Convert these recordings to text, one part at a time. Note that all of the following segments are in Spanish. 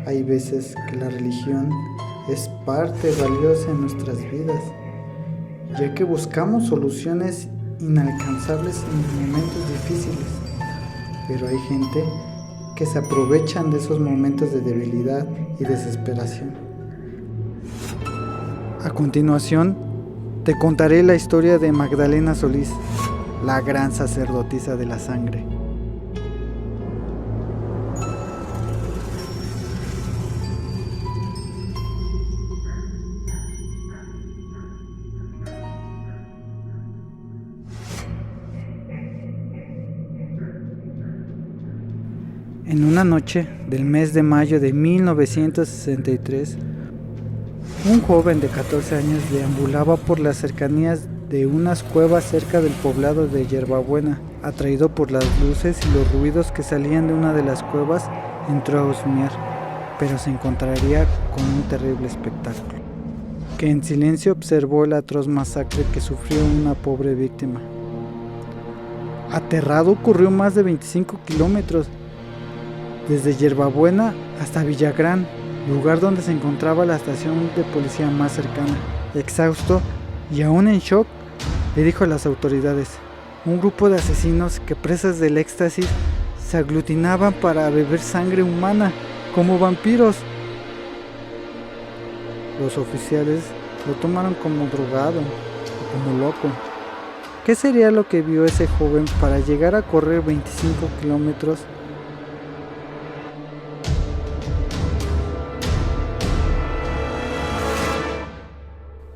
Hay veces que la religión es parte valiosa en nuestras vidas, ya que buscamos soluciones inalcanzables en momentos difíciles, pero hay gente que se aprovechan de esos momentos de debilidad y desesperación. A continuación, te contaré la historia de Magdalena Solís, la gran sacerdotisa de la sangre. En una noche del mes de mayo de 1963, un joven de 14 años deambulaba por las cercanías de unas cuevas cerca del poblado de Yerbabuena. Atraído por las luces y los ruidos que salían de una de las cuevas, entró a husmear, pero se encontraría con un terrible espectáculo, que en silencio observó la atroz masacre que sufrió una pobre víctima. Aterrado, corrió más de 25 kilómetros, desde Yerbabuena hasta Villagrán, lugar donde se encontraba la estación de policía más cercana. Exhausto y aún en shock, le dijo a las autoridades: un grupo de asesinos que, presas del éxtasis, se aglutinaban para beber sangre humana como vampiros. Los oficiales lo tomaron como drogado o como loco. ¿Qué sería lo que vio ese joven para llegar a correr 25 kilómetros?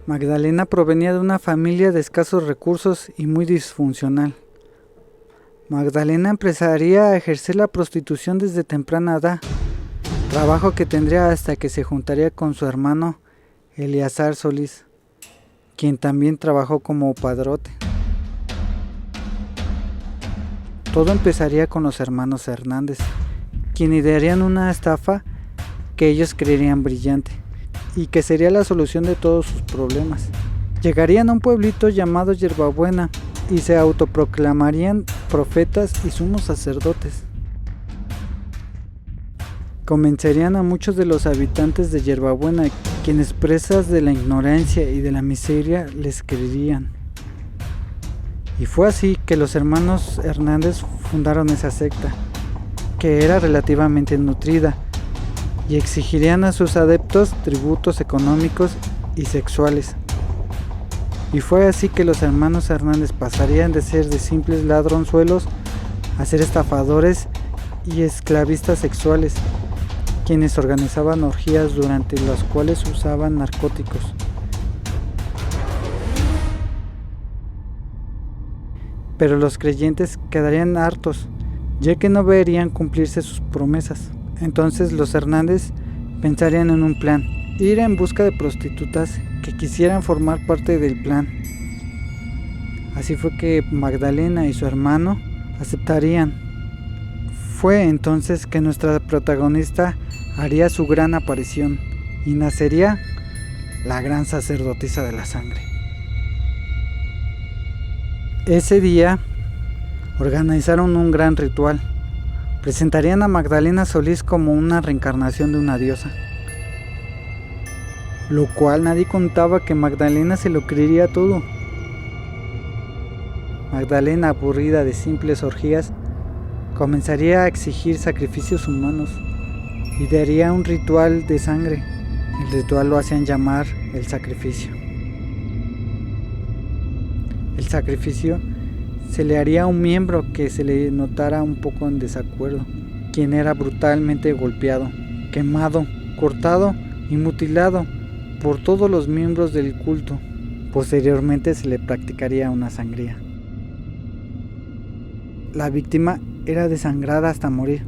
Magdalena provenía de una familia de escasos recursos y muy disfuncional. Magdalena empezaría a ejercer la prostitución desde temprana edad, trabajo que tendría hasta que se juntaría con su hermano Eleazar Solís, quien también trabajó como padrote. Todo empezaría con los hermanos Hernández, quienes idearían una estafa que ellos creerían brillante y que sería la solución de todos sus problemas. Llegarían a un pueblito llamado Yerbabuena y se autoproclamarían profetas y sumos sacerdotes. Convencerían a muchos de los habitantes de Yerbabuena, quienes, presas de la ignorancia y de la miseria, les creerían. Y fue así que los hermanos Hernández fundaron esa secta, que era relativamente nutrida, y exigirían a sus adeptos tributos económicos y sexuales. Y fue así que los hermanos Hernández pasarían de ser de simples ladronzuelos a ser estafadores y esclavistas sexuales, quienes organizaban orgías durante las cuales usaban narcóticos. Pero los creyentes quedarían hartos, ya que no verían cumplirse sus promesas. Entonces los Hernández pensarían en un plan: ir en busca de prostitutas que quisieran formar parte del plan. Así fue que Magdalena y su hermano aceptarían. Fue entonces que nuestra protagonista haría su gran aparición y nacería la gran sacerdotisa de la sangre. Ese día organizaron un gran ritual. Presentarían a Magdalena Solís como una reencarnación de una diosa, lo cual nadie contaba que Magdalena se lo creería todo. Magdalena, aburrida de simples orgías, comenzaría a exigir sacrificios humanos y daría un ritual de sangre. El ritual lo hacían llamar el sacrificio. El sacrificio se le haría a un miembro que se le notara un poco en desacuerdo, quien era brutalmente golpeado, quemado, cortado y mutilado por todos los miembros del culto. Posteriormente se le practicaría una sangría. La víctima era desangrada hasta morir.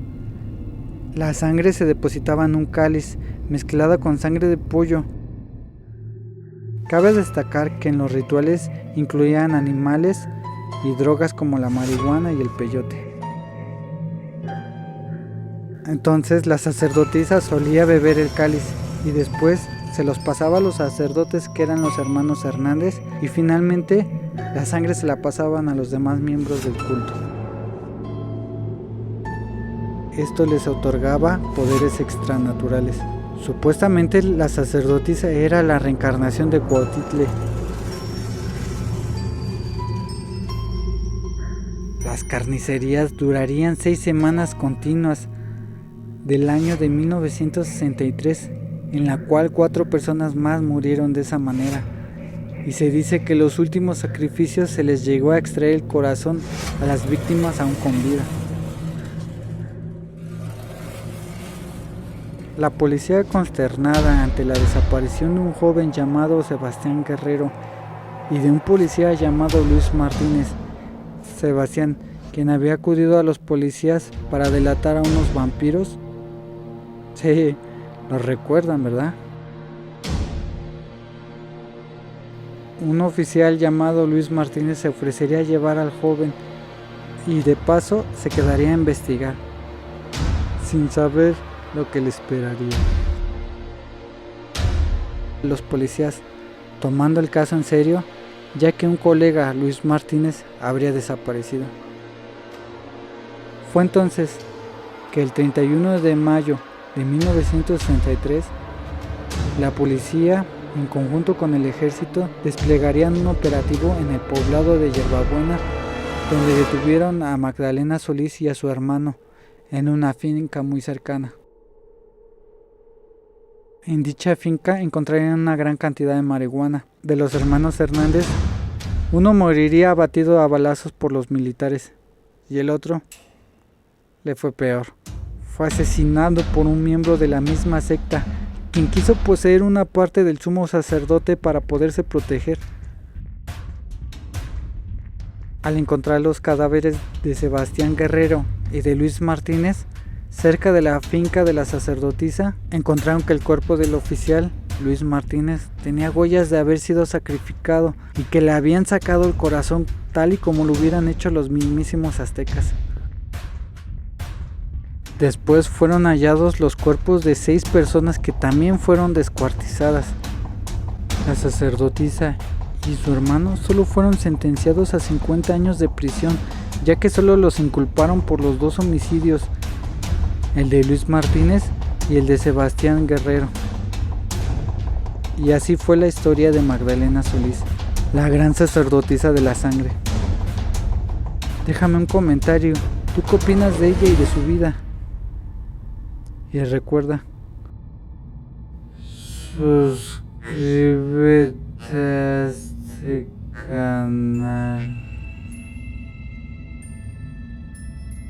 La sangre se depositaba en un cáliz mezclada con sangre de pollo. Cabe destacar que en los rituales incluían animales y drogas como la marihuana y el peyote. Entonces la sacerdotisa solía beber el cáliz y después se los pasaba a los sacerdotes, que eran los hermanos Hernández, y finalmente la sangre se la pasaban a los demás miembros del culto. esto les otorgaba poderes extranaturales. Supuestamente la sacerdotisa era la reencarnación de Cuautitle. Las carnicerías durarían 6 semanas continuas del año de 1963, en la cual 4 personas más murieron de esa manera. Y se dice que los últimos sacrificios se les llegó a extraer el corazón a las víctimas aún con vida. La policía, consternada ante la desaparición de un joven llamado Sebastián Guerrero y de un policía llamado Luis Martínez, Sebastián, quien había acudido a los policías para delatar a unos vampiros. Sí, lo recuerdan, ¿verdad? Un oficial llamado Luis Martínez se ofrecería a llevar al joven y de paso se quedaría a investigar, sin saber lo que le esperaría. Los policías, tomando el caso en serio, ya que un colega, Luis Martínez, habría desaparecido. Fue entonces que el 31 de mayo de 1963, la policía, en conjunto con el ejército, desplegarían un operativo en el poblado de Yerbabuena, donde detuvieron a Magdalena Solís y a su hermano en una finca muy cercana. En dicha finca encontrarían una gran cantidad de marihuana. De los hermanos Hernández, uno moriría abatido a balazos por los militares y el otro le fue peor. Fue asesinado por un miembro de la misma secta, quien quiso poseer una parte del sumo sacerdote para poderse proteger. Al encontrar los cadáveres de Sebastián Guerrero y de Luis Martínez cerca de la finca de la sacerdotisa, encontraron que el cuerpo del oficial Luis Martínez tenía huellas de haber sido sacrificado y que le habían sacado el corazón tal y como lo hubieran hecho los mismísimos aztecas. Después fueron hallados los cuerpos de 6 personas que también fueron descuartizadas. La sacerdotisa y su hermano solo fueron sentenciados a 50 años de prisión, ya que solo los inculparon por los 2 homicidios, el de Luis Martínez y el de Sebastián Guerrero. Y así fue la historia de Magdalena Solís, la gran sacerdotisa de la sangre. Déjame un comentario, ¿tú qué opinas de ella y de su vida? Y recuerda, suscríbete a este canal.